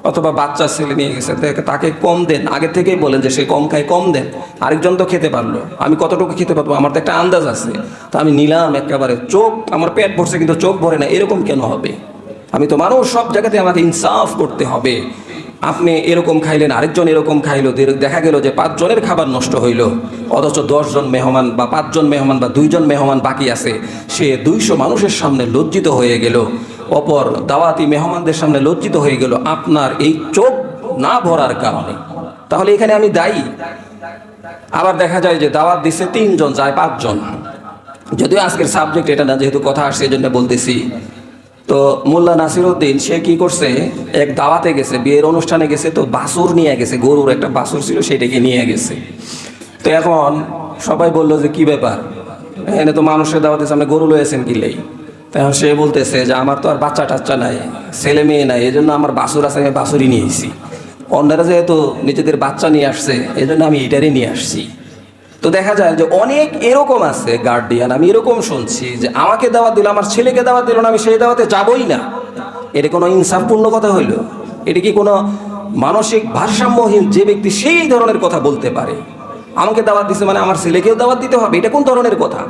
অথবা বাচ্চা ছেলে নিয়ে গেছে, তাকে কম দেন, আগে থেকেই বলেন যে সে কম খায় কম দেন। আরেকজন তো খেতে পারলো, আমি কতটুকু খেতে পারবো আমার তো একটা আন্দাজ আছে, তো আমি নিলাম একেবারে। চোখ, আমার পেট ভরছে কিন্তু চোখ ভরে না, এরকম কেন হবে? আমি তো মানুষ, সব জায়গাতে আমাকে ইনসাফ করতে হবে। আপনি এরকম খাইলেন, আরেকজন এরকম খাইলো, দেখা গেল যে 5 জনের খাবার নষ্ট হইল, অথচ 10 জন মেহমান বা 5 জন মেহমান বা 2 জন মেহমান বাকি আছে, সে 200 মানুষের সামনে লজ্জিত হয়ে গেল, অপর দাওয়াতি মেহমানদের সামনে লজ্জিত হয়ে গেল আপনার এই চোখ না ভরার কারণে। তাহলে এখানে আমি দায়ী। আবার দেখা যায় যে দাওয়াত দিছে 3 জন, যায় 5 জন। যদিও আজকের সাবজেক্ট এটা না, যেহেতু কথা আসছে এই জন্য বলতেছি। তো মোল্লা নাসিরউদ্দিন সে কি করছে, এক দাওয়াতে গেছে, বিয়ের অনুষ্ঠানে গেছে, তো বাছুর নিয়ে গেছে, গরুর একটা বাছুর ছিল, সেটাকে নিয়ে গেছে। তো এখন সবাই বললো যে কি ব্যাপার, এখানে তো মানুষের দাওয়াতের সামনে গরু লয়েছেন কি লেই? তখন সে বলতেছে যে আমার তো আর বাচ্চা টাচ্চা নাই, ছেলে মেয়ে নাই, এই জন্য আমার বাছুর আছে, আমি বাছুরই নিয়ে এসেছি। অন্যরা যেহেতু নিজেদের বাচ্চা নিয়ে আসছে, এই জন্য আমি এটারই নিয়ে আসছি। তো দেখা যায় যে অনেক এরকম আছে গার্ডিয়ান, আমি এরকম শুনছি যে আমাকে দাওয়াত দিল, আমার ছেলেকে দাওয়াত দিল না, আমি সেই দাওয়াতে যাবই না। এটা কোনো ইনসাফপূর্ণ কথা হইল? এটা কি কোনো মানসিক ভারসাম্যহীন যে ব্যক্তি সেই ধরনের কথা বলতে পারে? আমাকে দাওয়াত দিছে মানে আমার ছেলেকেও দাওয়াত দিতে হবে, এটা কোন ধরনের কথা?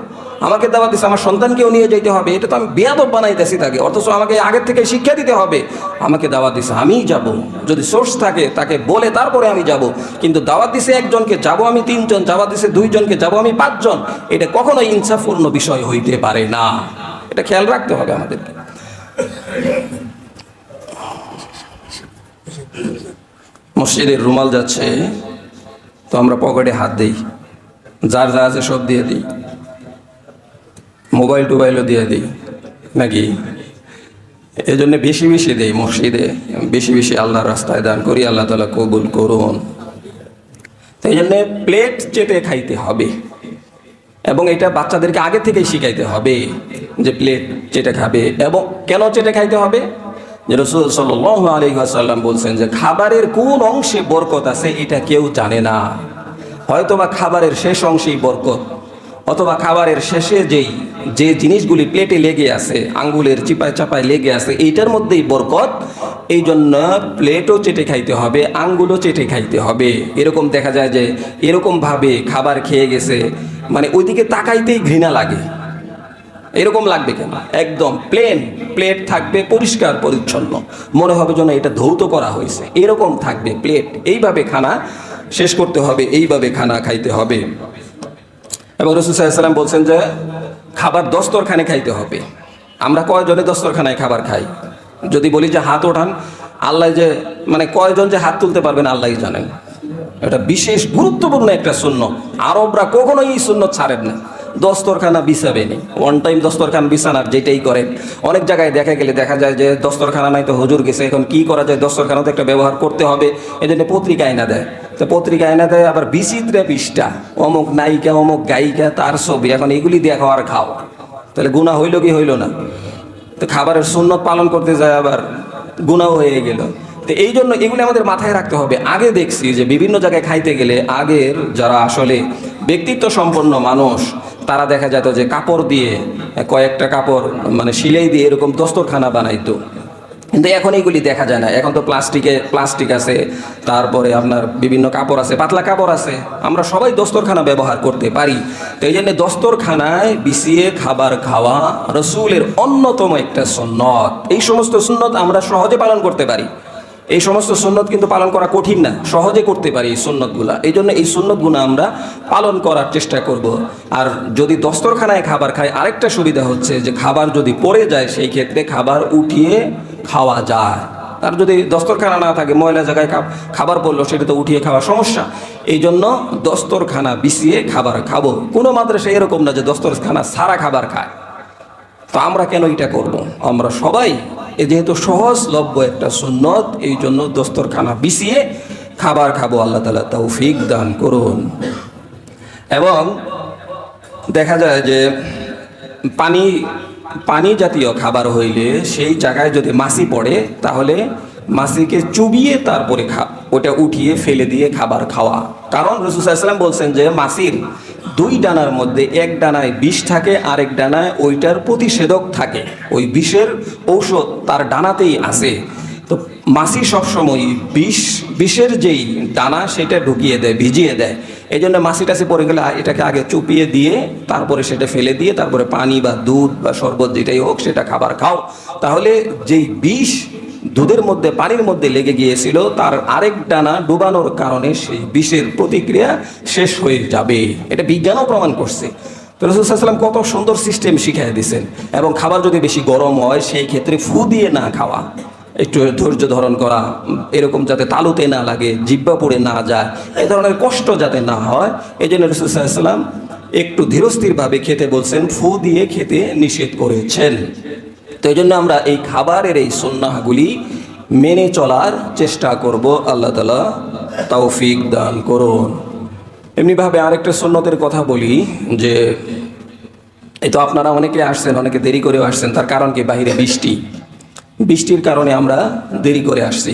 আমাকে দাওয়াত দিছে আমার সন্তানকেও নিয়ে যেতে হবে, এটা তো আমি বেয়াদব বানাইতেছি তাকে। অথচ আমাকে আগের থেকে শিক্ষা দিতে হবে, আমাকে দাওয়াত দিছে আমিই যাব, যদি সোর্স থাকে তাকে বলে তারপরে আমি যাব। কিন্তু দাওয়াত দিছে একজনকে, যাব আমি 3 জন, দাওয়াত দিছে 2 জনকে, যাব আমি 5 জন, এটা কখনোই ইনসাফপূর্ণ বিষয় হইতে পারে না। এটা খেয়াল রাখতে হবে আমাদেরকে। মসজিদের রুমাল যাচ্ছে, তো আমরা পকেটে হাত দিই, যার যা আছে সব দিয়ে দিই, মোবাইল টোবাইলও দিয়ে দিই নাকি? এই জন্য বেশি বেশি দেই মসজিদে, বেশি বেশি আল্লাহর রাস্তায় দান করি, আল্লাহ তাআলা কবুল করুন। তো এই জন্যে প্লেট চেটে খাইতে হবে, এবং এটা বাচ্চাদেরকে আগে থেকেই শিখাইতে হবে যে প্লেট চেটে খাবে। এবং কেন চেটে খাইতে হবে? যে রাসূল সাল্লাল্লাহু আলাইহি ওয়াসাল্লাম বলছেন যে খাবারের কোন অংশে বরকত আছে এটা কেউ জানে না। হয়তোবা খাবারের শেষ অংশেই বরকত, অথবা খাবারের শেষে যে জিনিসগুলি প্লেটে লেগে আছে, আঙ্গুলের চিপায় চাপায় লেগে আছে, এইটার মধ্যেই বরকত। এই জন্য প্লেটও চেটে খাইতে হবে, আঙ্গুলও চেটে খাইতে হবে। এরকম দেখা যায় যে এরকমভাবে খাবার খেয়ে গেছে, মানে ওইদিকে তাকাইতেই ঘৃণা লাগে। এরকম লাগবে কেন? একদম প্লেন প্লেট থাকবে, পরিষ্কার পরিচ্ছন্ন, মনে হবে যেন এটা ধৌত করা হয়েছে, এরকম থাকবে প্লেট। এইভাবে খানা শেষ করতে হবে, এইভাবে খানা খাইতে হবে। এবং রাসূল সাল্লাল্লাহু আলাইহি ওয়াসাল্লাম বলছেন যে খাবার দস্তরখানে খাইতে হবে। আমরা কয়জনে দস্তরখানায় খাবার খাই? যদি বলি যে হাত ওঠান, আল্লাহ যে মানে কয়জন যে হাত তুলতে পারবেন আল্লাহই জানেন। এটা বিশেষ গুরুত্বপূর্ণ একটা সুন্নত। আরবরা কখনোই এই সুন্নত ছাড়েন না, দস্তরখানা বিছাবে নি। ওয়ান টাইম দস্তরখানা বিছানার যেটাই করেন। অনেক জায়গায় দেখা যায় যে দস্তরখানা নাই, তো হুজুর গেছে, এখন কি করা যায়, দস্তরখানা তো একটা ব্যবহার করতে হবে, এই জন্য পত্রিকা এনে দেয়। তো পত্রিকা এনে দেয় আবার বিচিত্র পৃষ্ঠা, অমুক নায়িকা অমুক গায়িকা তার ছবি, এখন এগুলি দিয়ে খাওয়ার খাও, তাহলে গুনাহ হইল কি হইল না? তো খাবারের সুন্নত পালন করতে যায় আবার গুনাহ হয়ে গেল। তো এই জন্য এগুলি আমাদের মাথায় রাখতে হবে। আগে দেখছি যে বিভিন্ন জায়গায় খাইতে গেলে আগের যারা আসলে ব্যক্তিত্ব সম্পন্ন মানুষ, তারা দেখা যেত যে কাপড় দিয়ে, কয়েকটা কাপড় মানে সিলাই দিয়ে এরকম দস্তরখানা বানাইতো। কিন্তু এখন এইগুলি দেখা যায় না। এখন তো প্লাস্টিক আছে, তারপরে আপনার বিভিন্ন কাপড় আছে, পাতলা কাপড় আছে, আমরা সবাই দস্তরখানা ব্যবহার করতে পারি। তো এই জন্য দস্তরখানায় বিছিয়ে খাবার খাওয়া রাসূলের অন্যতম একটা সুন্নত। এই সমস্ত সুন্নত আমরা সহজে পালন করতে পারি। এই সমস্ত সুন্নত কিন্তু পালন করা কঠিন না, সহজে করতে পারি এই সুন্নতগুলা। এই জন্য এই সুন্নতগুলো আমরা পালন করার চেষ্টা করব। আর যদি দস্তরখানায় খাবার খাই, আরেকটা সুবিধা হচ্ছে যে খাবার যদি পড়ে যায়, সেই ক্ষেত্রে খাবার উঠিয়ে খাওয়া যায়। আর যদি দস্তরখানা না থাকে, ময়লা জায়গায় খাবার পড়লো, সেটা তো উঠিয়ে খাওয়া সমস্যা। এই জন্য দস্তরখানা বিছিয়ে খাবার খাবো। কোনো মাদ্রাসা এরকম না যে দস্তরখানা সারা খাবার খায়। তো আমরা কেন এটা করব? আমরা সবাই যেহেতু সহজলভ্য একটা সুন্নত, এই জন্য দস্তরখানা বিছিয়ে খাবার খাবো। আল্লাহ তাআলা তৌফিক দান করুন। এবং দেখা যায় যে পানি জাতীয় খাবার হইলে সেই জায়গায় যদি মাছি পড়ে, তাহলে মাছিকে চুবিয়ে তারপরে ওটা উঠিয়ে ফেলে দিয়ে খাবার খাওয়া। কারণ রাসূল সাল্লাল্লাহু আলাইহি ওয়াসাল্লাম বলছেন যে মাছির 2 ডানার মধ্যে এক ডানায় বিষ থাকে, আরেক ডানায় ওইটার প্রতিষেধক থাকে। ওই বিষের ঔষধ তার ডানাতেই আছে। তো মাছি সবসময় বিষের যেই ডানা সেটা ঢুকিয়ে দেয়, ভিজিয়ে দেয়। এই জন্য মাছি টাছি পড়ে গেলে এটাকে আগে চুপিয়ে দিয়ে তারপরে সেটা ফেলে দিয়ে তারপরে পানি বা দুধ বা শরবত যেটাই হোক সেটা খাবার খাও। তাহলে যেই বিষ দুধের মধ্যে পানির মধ্যে লেগে গিয়েছিল, তার আরেক ডানা ডুবানোর কারণে সেই বিষের প্রতিক্রিয়া শেষ হয়ে যাবে। এটা বিজ্ঞানও প্রমাণ করছে। তো রাসূল সাল্লাল্লাহু আলাইহি ওয়াসাল্লাম কত সুন্দর সিস্টেম শিখিয়ে দিয়েছেন। এবং খাবার যদি বেশি গরম হয় সেই ক্ষেত্রে ফু দিয়ে না খাওয়া, একটু ধৈর্য ধারণ করা, এরকম যাতে তালুতে না লাগে, জিহ্বা পড়ে না যায়, এ ধরনের কষ্ট যাতে না হয়, এই জন্য রাসূল সাল্লাল্লাহু আলাইহি ওয়াসাল্লাম একটু ধীরস্থিরভাবে খেতে বলছেন, ফু দিয়ে খেতে নিষেধ করেছেন। তো এই জন্য আমরা এই খাবারের এই সুন্নাহগুলি মেনে চলার চেষ্টা করব। আল্লাহ তাআলা তৌফিক দান করুন। এমনিভাবে আরেকটা সুন্নতের কথা বলি যে এই তো আপনারা অনেকে আসছেন, অনেকে দেরি করেও আসছেন। তার কারণ কি? বাইরে বৃষ্টির কারণে আমরা দেরি করে আসছি।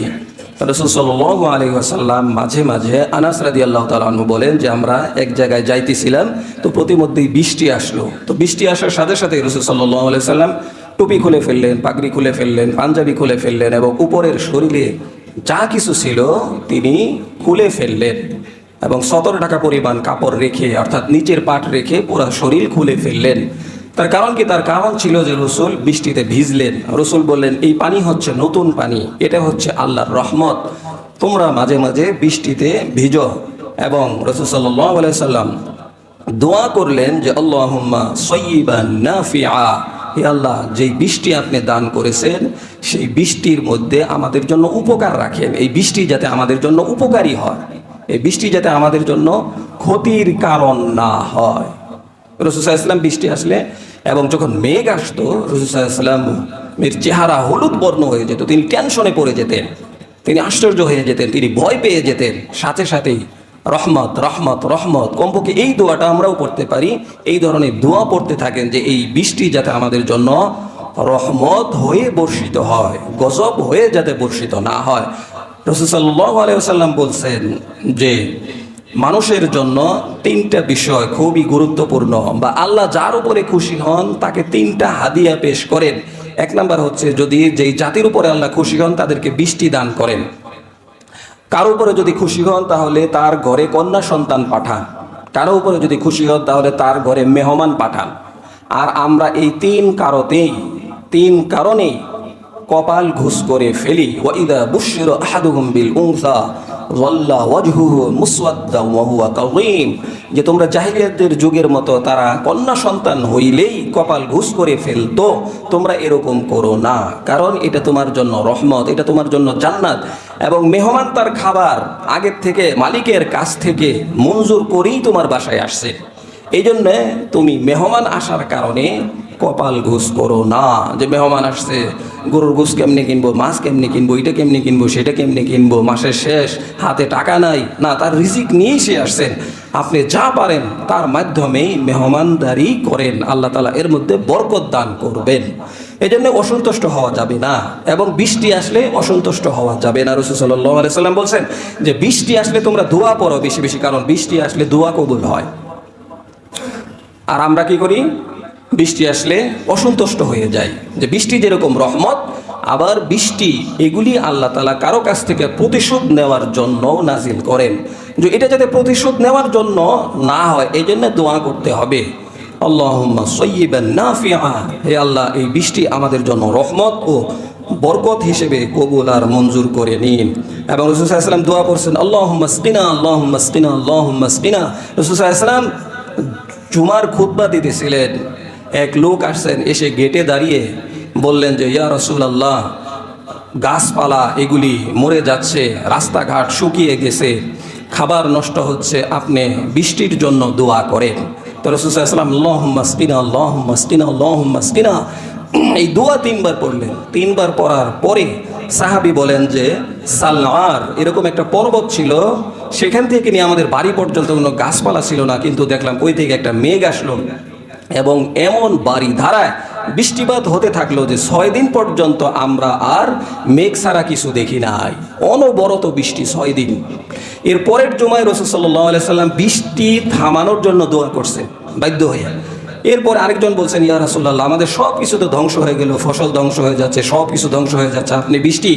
রাসূল সাল্লাল্লাহু আলাইহি ওয়াসাল্লাম মাঝে মাঝে, আনাস রাদিয়াল্লাহু তাআলা আনহু বলেন যে আমরা এক জায়গায় যাইতেছিলাম, তো প্রতিমধ্যেই বৃষ্টি আসলো। তো বৃষ্টি আসার সাথে সাথে রাসূল সাল্লাল্লাহু আলাইহি ওয়াসাল্লাম টুপি খুলে ফেললেন, পাগড়ি খুলে ফেললেন, পাঞ্জাবি খুলে ফেললেন এবং উপরের শরীরে যা কিছু ছিল তিনি খুলে ফেললেন এবং 17 টাকা পরিমাণ কাপড় রেখে, অর্থাৎ নিচের পাট রেখে পুরা শরীর খুলে ফেললেন। তার কারণ কি? তার কারণ ছিল যে রসুল বৃষ্টিতে ভিজলেন। রসুল বললেন, এই পানি হচ্ছে নতুন পানি, এটা হচ্ছে আল্লাহর রহমত, তোমরা মাঝে মাঝে বৃষ্টিতে ভিজো। এবং রাসূল সাল্লাল্লাহু আলাইহি ওয়াসাল্লাম দোয়া করলেন যে আল্লাহুম্মা সাইয়্যিবান নাফিআ, হে আল্লাহ, যেই বৃষ্টি আপনি দান করেছেন সেই বৃষ্টির মধ্যে আমাদের জন্য উপকার রাখেন। এই বৃষ্টি যাতে আমাদের জন্য উপকারী হয়, এই বৃষ্টি যাতে আমাদের জন্য ক্ষতির কারণ না হয়। রাসূল সাল্লাল্লাহু আলাইহি ওয়াসাল্লাম বৃষ্টি আসলে এবং যখন মেঘ আসতো, রাসূল সাল্লাল্লাহু আলাইহি ওয়াসাল্লামের চেহারা হলুদ বর্ণ হয়ে যেত। তিনি টেনশনে পড়ে যেতেন, তিনি আশ্চর্য হয়ে যেতেন, তিনি ভয় পেয়ে যেতেন। সাথে সাথেই রহমত রহমত রহমত, কমপক্ষে এই দোয়াটা আমরাও পড়তে পারি। এই ধরনের দোয়া পড়তে থাকেন যে এই বৃষ্টি যাতে আমাদের জন্য রহমত হয়ে বর্ষিত হয়, গজব হয়ে যাতে বর্ষিত না হয়। রাসূল সাল্লাল্লাহু আলাইহি ওয়াসাল্লাম বলছেন যে মানুষের জন্য 3টা বিষয় খুবই গুরুত্বপূর্ণ, বা আল্লাহ যার উপরে খুশি হন তাকে 3টা হাদিয়া পেশ করেন। 1 নাম্বার হচ্ছে, যদি যেই জাতির উপরে আল্লাহ খুশি হন তাদেরকে বৃষ্টি দান করেন। কারো উপরে যদি খুশি হন তাহলে তার ঘরে কন্যা সন্তান পাঠান। কারো উপরে যদি খুশি হন তাহলে তার ঘরে মেহমান পাঠান। আর আমরা এই 3 কারণেই কপাল ঘুষ করে ফেলি। ওয়াইদা বুশিরা আহাদুহুম বিল উনসা যাল্লা ওয়াজহুহু মুসওয়াদ্দান ওয়া হুয়া কাযীম, যে তোমরা জাহিলিয়াতের যুগের মতো তারা কন্যা সন্তান হইলেই কপাল ঘুষ করে ফেলতো, তোমরা এরকম করো না। কারণ এটা তোমার জন্য রহমত, এটা তোমার জন্য জান্নাত। এবং মেহমান তার খাবার আগের থেকে মালিকের কাছ থেকে মঞ্জুর করেই তোমার বাসায় আসছে। এই জন্যে তুমি মেহমান আসার কারণে কপাল ঘুষ করো না, যে মেহমান আসছে, গরুর গোশ কেমনে কিনবো, মাছ কেমনে কিনবো, এটা কেমনে কিনবো, সেটা কেমনে কিনবো, মাসের শেষ, হাতে টাকা নাই। না, তার রিজিক নিয়েই সে আসছেন। আপনি যা পারেন তার মাধ্যমেই মেহমানদারি করেন, আল্লাহ তাআলা এর মধ্যে বরকত দান করবেন। এই জন্য অসন্তুষ্ট হওয়া যাবে না, এবং বৃষ্টি আসলে অসন্তুষ্ট হওয়া যাবে না। রাসূল সাল্লাল্লাহু আলাইহি ওয়াসাল্লাম বলছেন যে বৃষ্টি আসলে তোমরা দোয়া পড়ো বেশি বেশি, কারণ বৃষ্টি আসলে দোয়া কবুল হয়। আর আমরা কি করি? বৃষ্টি আসলে অসন্তুষ্ট হয়ে যায়। যে বৃষ্টি যেরকম রহমত, আবার বৃষ্টি এগুলি আল্লাহ তাআলা কারো কাছ থেকে প্রতিশোধ নেওয়ার জন্য নাজিল করেন। যে এটা যাতে প্রতিশোধ নেওয়ার জন্য না হয়, এই জন্য দোয়া করতে হবে, আল্লাহুম্মা সাইয়্যিবান নাফিআ, হে আল্লাহ, এই বৃষ্টি আমাদের জন্য রহমত ও বরকত হিসেবে কবুল আর মঞ্জুর করে নিন। এবং রাসূল সাল্লাল্লাহু আলাইহি ওয়াসাল্লাম দোয়া করছেন, আল্লাহুম্মা আসকিনা আল্লাহুম্মা আসকিনা আল্লাহুম্মা আসকিনা। রাসূল সাল্লাল্লাহু আলাইহি ওয়াসাল্লাম জুমার খুতবা দিতেছিলেন। এক লোক আসছেন, এসে গেটে দাঁড়িয়ে বললেন যে ইয়া রাসূলুল্লাহ, গাছপালা এগুলি মরে যাচ্ছে, রাস্তাঘাট শুকিয়ে গেছে, খাবার নষ্ট হচ্ছে, আপনি বৃষ্টির জন্য দোয়া করেন। তো রাসূল সাল্লাল্লাহু আলাইহি ওয়াসাল্লাম আল্লাহুম্মা আসকিনা আল্লাহুম্মা আসকিনা আল্লাহুম্মা আসকিনা এই দোয়া 3 বার পড়লেন। 3 বার পড়ার পরে সাহাবী বলেন যে সালআর এরকম একটা পর্বত ছিল, সেখান থেকে নিয়ে আমাদের বাড়ি পর্যন্ত কোনো গাছপালা ছিল না, কিন্তু দেখলাম ওই থেকে একটা মেঘ আসলো এবং এমন বাড়ি ধারায় বৃষ্টিপাত হতে থাকলো যে 6 দিন পর্যন্ত আমরা আর মেঘ ছাড়া কিছু দেখি নাই। অনবরত বৃষ্টি 6 দিন। এর পরের জুমায় রাসূল সাল্লাল্লাহু আলাইহি সাল্লাম বৃষ্টি থামানোর জন্য দোয়া করছেন বাধ্য হয়ে। এরপর আরেকজন বলছেন, ইয়া রাসূলুল্লাহ, আমাদের সব কিছু তো ধ্বংস হয়ে গেল, ফসল ধ্বংস হয়ে যাচ্ছে, সব কিছু ধ্বংস হয়ে যাচ্ছে, আপনি বৃষ্টি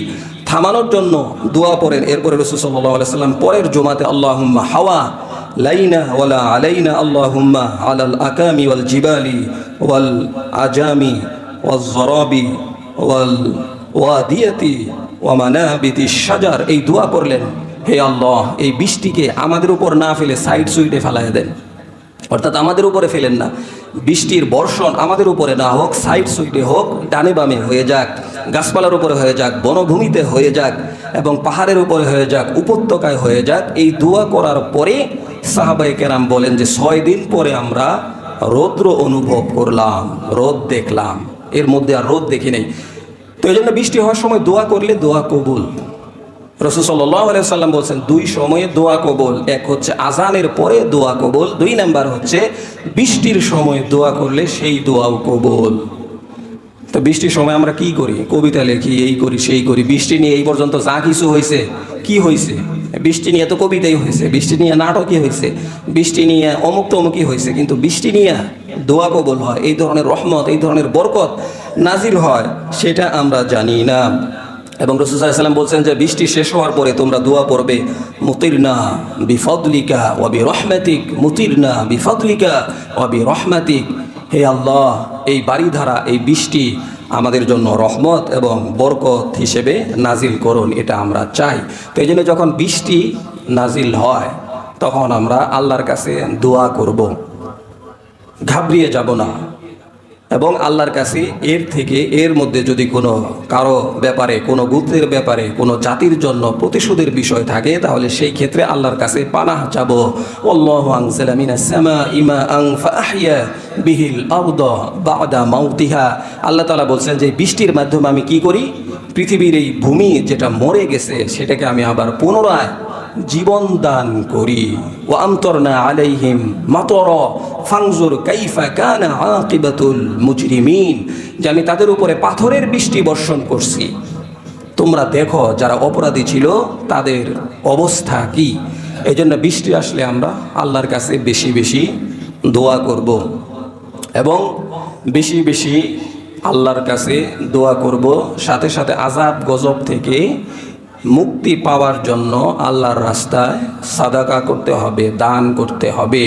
থামানোর জন্য দোয়া করেন। এরপরে রাসূল সাল্লাল্লাহু আলাইহি সাল্লাম পরের জুমাতে আল্লাহুম্মা হাওয়া লাইনা ওয়ালা আলাইনা আল্লাহুম্মা আলাল আকামি ওয়াল জিবালি ওয়াল আজামি ওয়াল জরাবি ওয়াল ওয়াদিয়াতি ওয়া মানাবিতিশ শাজার, এই দোয়া করলেন, হে আল্লাহ, এই বৃষ্টিকে আমাদের উপর না ফেলে সাইড সুইডে ফেলায় দেন, অর্থাৎ আমাদের উপরে ফেলেন না, বৃষ্টির বর্ষণ আমাদের উপরে না হোক, সাইড সুইডে হোক, ডানে বামে হয়ে যাক, গাছপালার উপরে হয়ে যাক, বনভূমিতে হয়ে যাক এবং পাহাড়ের উপরে হয়ে যাক, উপত্যকায় হয়ে যাক। এই দোয়া করার পরে সাহাবায়ে কেরাম বলেন যে 6 দিন পরে আমরা রৌদ্র অনুভব করলাম, রোদ দেখলাম, এর মধ্যে আর রোদ দেখি নেই। তো এই জন্য বৃষ্টি হওয়ার সময় দোয়া করলে দোয়া কবুল। রাসূল সাল্লাল্লাহু আলাইহি ওয়াসাল্লাম বলছেন 2 সময়ে দোয়া কবুল, এক হচ্ছে আজানের পরে দোয়া কবুল, 2 নাম্বার হচ্ছে বৃষ্টির সময় দোয়া করলে সেই দোয়াও কবুল। তো বৃষ্টির সময় আমরা কি করি? কবিতা লিখি, এই করি সেই করি। বৃষ্টি নিয়ে এই পর্যন্ত যা কিছু হয়েছে, কি হয়েছে? বৃষ্টি নিয়ে তো কবিতাই হয়েছে, বৃষ্টি নিয়ে নাটকই হয়েছে, বৃষ্টি নিয়ে অমুক তমুকই হয়েছে, কিন্তু বৃষ্টি নিয়ে দোয়া কবুল হয়, এই ধরনের রহমত, এই ধরনের বরকত নাজিল হয়, সেটা আমরা জানি না। এবং রাসূল সাল্লাল্লাহু আলাইহি ওয়াসাল্লাম বলছেন যে বৃষ্টি শেষ হওয়ার পরে তোমরা দোয়া পড়বে, মুতিরনা বিফাদলিকা ওয়া বিরহমাতিক, মুতিরনা বিফাদলিকা ওয়া বিরহমাতিক, হে আল্লাহ, এই বাড়িধারা, এই বৃষ্টি আমাদের জন্য রহমত এবং বরকত হিসেবে নাজিল করুন, এটা আমরা চাই। তো এই জন্য যখন বৃষ্টি নাজিল হয় তখন আমরা আল্লাহর কাছে দোয়া করব, ঘাবড়িয়ে যাব না। এবং আল্লাহর কাছে এর মধ্যে যদি কোনো কারো ব্যাপারে, কোনো গোত্রের ব্যাপারে, কোনো জাতির জন্য প্রতিশোধের বিষয় থাকে, তাহলে সেই ক্ষেত্রে আল্লাহর কাছে পানাহ চাবো। আল্লাহু আনজালা মিনাস সামাই মাআন ফাআহইয়া বিহিল আরদা বা'দা মাউতিহা। আল্লাহ তাআলা বলছেন যে বৃষ্টির মাধ্যমে আমি কি করি? পৃথিবীর এই ভূমি যেটা মরে গেছে সেটাকে আমি আবার পুনরায় জীবন দান করি। ওয়া আমতারনা আলাইহিম মাতারা ফানজুর কাইফা কানা আকিবাতুল মুজরিমিন, যে আমি তাদের উপরে পাথরের বৃষ্টি বর্ষণ করছি, তোমরা দেখো যারা অপরাধী ছিল তাদের অবস্থা কি। এই জন্য বৃষ্টি আসলে আমরা আল্লাহর কাছে বেশি বেশি দোয়া করব এবং বেশি বেশি আল্লাহর কাছে দোয়া করব। সাথে সাথে আযাব গজব থেকে মুক্তি পাওয়ার জন্য আল্লাহর রাস্তায় সাদাকা করতে হবে, দান করতে হবে।